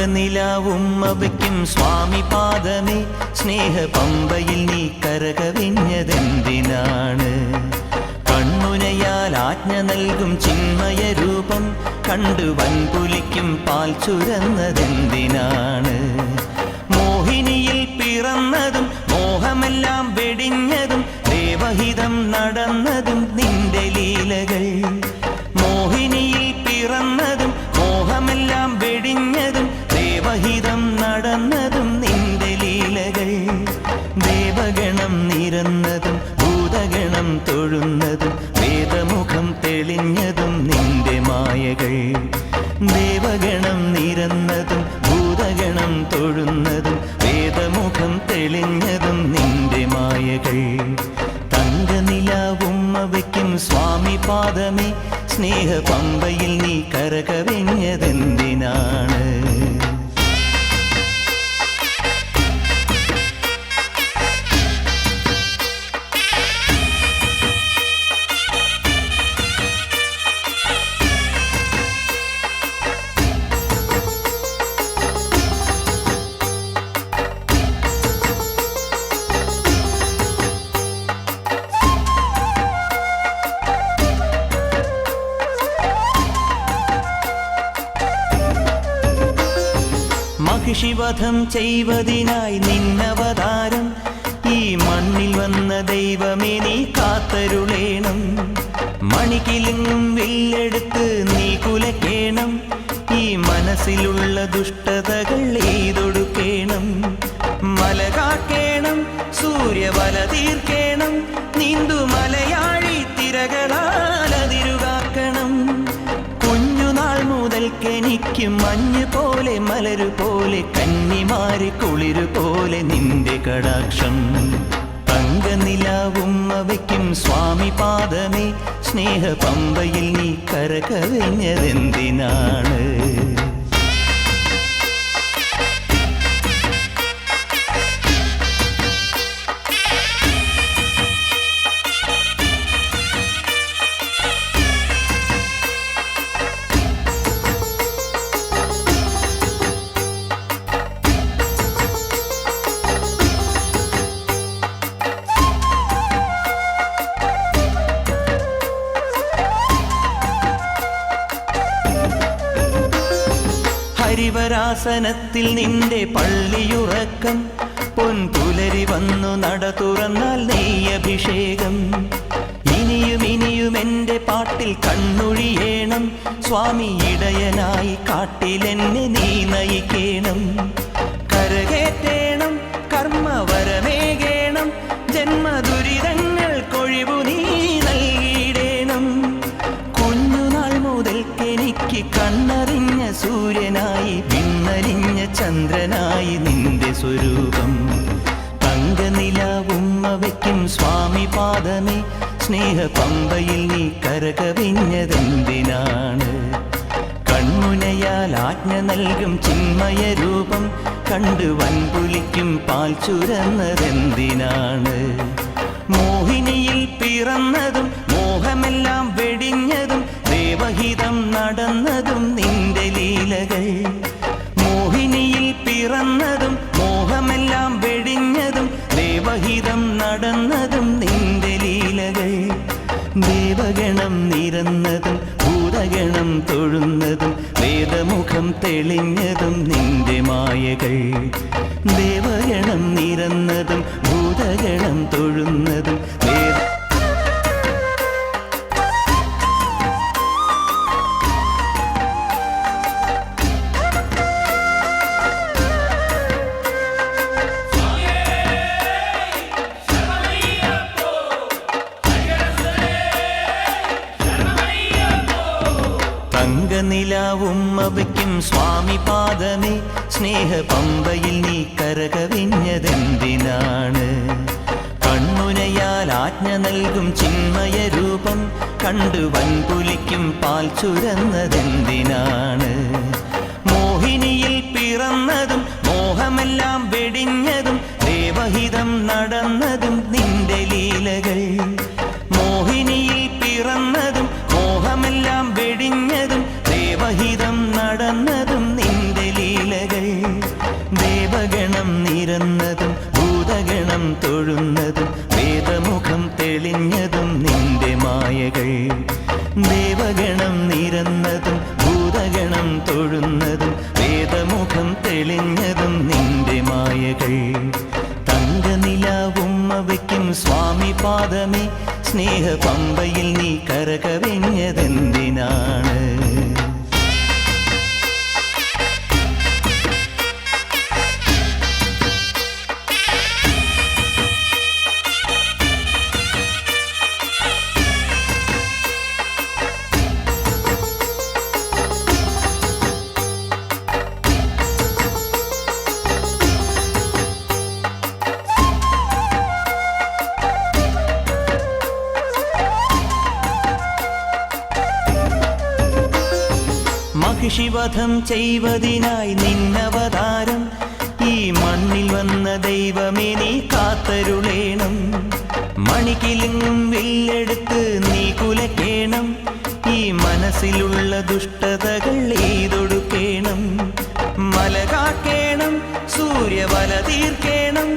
തങ്കനിലാവുമ്മവയ്ക്കും സ്വാമി പാദമേ സ്നേഹ പമ്പയിൽ നീ കരകവിഞ്ഞതെന്തിനാണ്? കണ്ണുനയാൽ ആജ്ഞ നൽകും ചിന്മയ രൂപം കണ്ടു വൻപുലിക്കും പാൽ ചുരന്നതെന്തിനാണ്? മോഹിനിയിൽ പിറന്നതും മോഹമെല്ലാം വെടിഞ്ഞതും ദേവഹിതം നടന്നതും നിന്റെ ലീലകൾ. മോഹിനിയിൽ പിറന്നതും മോഹമെല്ലാം വെടിഞ്ഞതും ദേവഹിതം നടന്നതും നിന്റെ ലീലകൾ. ദേവഗണം നിരന്നതും ഭൂതഗണം തൊഴുന്നതും വേദമുഖം തെളിഞ്ഞതും നിന്റെ മായകൾ. ദേവഗണം നിരന്നതും ഭൂതഗണം തൊഴുന്നതും വേദമുഖം തെളിഞ്ഞതും നിന്റെ മായകൾ. തങ്കനിലാവുമ്മവയ്ക്കും സ്വാമി പാദമേ സ്നേഹ പമ്പയിൽ നീ കരകവിഞ്ഞതെന്തിനാണ്? മഹിഷിവധം ചെയ്വതിനായി നിന്നവതാരം ഈ മണ്ണിൽ വന്ന ദൈവമേ നീ കാത്തരുളേണം. മണികിലുങ്ങും വില്ലെടുത്ത് നീ കുലക്കേണം. ഈ മനസ്സിലുള്ള ദുഷ്ടതകൾ എയ്തൊടുക്കേണം. മല കാക്കേണം, സൂര്യവല തീർക്കേണം. നീന്തു മലയാഴി തിരകളാൽ അതിരുകാക്കണം. കുഞ്ഞുനാൾ മുതൽക്കെനിക്ക് മഞ്ഞ് പോലെ മലരു പോലെ കന്നിമാരി കുളിരു പോലെ നിന്റെ കടാക്ഷം. തങ്കനിലാവുമ്മവയ്ക്കും സ്വാമി പാദമേ സ്നേഹ പമ്പയിൽ നീ കരകവിഞ്ഞതെന്തിനാണ്? ഹരിവരാസനത്തിൽ നിന്റെ പള്ളിയുറക്കം പൊൻപുലരി വന്നു നട തുറന്നാൽ നെയ്യഭിഷേകം. ഇനിയും ഇനിയും എൻ്റെ പാട്ടിൽ കണ്ണൊഴിയേണം. സ്വാമി ഇടയനായി കാട്ടിലെന്നെ നീ നയിക്കേണം. കരകേറ്റേണം, കർമ്മവരമേകേണം. ജന്മദുരിതങ്ങൾ കൊഴിവു നീ നൽകിയിടേണം. കുഞ്ഞുനാൾ മുതൽക്കെനിക്ക് കണ്ണറിഞ്ഞ സൂര്യനായി പിന്നരിഞ്ഞ ചന്ദ്രനായി നിന്റെ സ്വരൂപം. തങ്കനിലാവുമ്മവയ്ക്കും സ്വാമി പാദമേ സ്നേഹ പമ്പയിൽ നീ കരകവിഞ്ഞതെന്തിനാണ്? കൺമുനയാൽ ആജ്ഞ നൽകും ചിന്മയ രൂപം കണ്ടു വൻപുലിക്കും പാൽ ചുരന്നതെന്തിനാണ്? മോഹിനിയിൽ പിറന്നതും മോഹമെല്ലാം വെടിഞ്ഞതും ദേവഹിതം നടന്നതും നിന്റെ ലീലകൾ. മോഹിനിയിൽ പിറന്നതും മോഹമെല്ലാം വെടിഞ്ഞതും ദേവഹിതം നടന്നതും നിന്റെ ലീലകൾ. ദേവഗണം നിരന്നതും ഭൂതഗണം തൊഴുന്നതും വേദമുഖം തെളിഞ്ഞതും നിന്റെ മായകൾ. ദേവഗണം നിരന്നതും ഭൂതഗണം തൊഴുന്നതും തങ്കനിലാവുമ്മവയ്ക്കും സ്വാമി പാദമേ സ്നേഹ പമ്പയിൽ നീ കരകവിഞ്ഞതെന്തിനാണ്? കണ്ണുനയാൽ ആജ്ഞ നൽകും ചിന്മയ രൂപം കണ്ടു വൻപുലിക്കും പാൽ ചുരന്നതെന്തിനാണ്? മോഹിനിയിൽ പിറന്നതും മോഹമെല്ലാം വെടിഞ്ഞതും ദേവഹിതം നടന്നതും നിന്റെ ലീലകൾ. മോഹിനിയിൽ പിറന്നതും മോഹമെല്ലാം വെടിഞ്ഞതും ദേവഹിതം നടന്നതും നിന്റെ ലീലകൾ. കരഞ്ഞതെന്തിനാണ്? മഹിഷിവധം ചെയ്വതിനായി നിന്നവതാരം ഈ മണ്ണിൽ വന്ന ദൈവമേ നീ കാത്തരുളേണം. മണിക്കിലുങ്ങും വില്ലെടുത്ത് നീ കുലക്കേണം. ഈ മനസ്സിലുള്ള ദുഷ്ടതകൾ എയ്തൊടുക്കേണം. മല കാക്കേണം, സൂര്യവല തീർക്കേണം.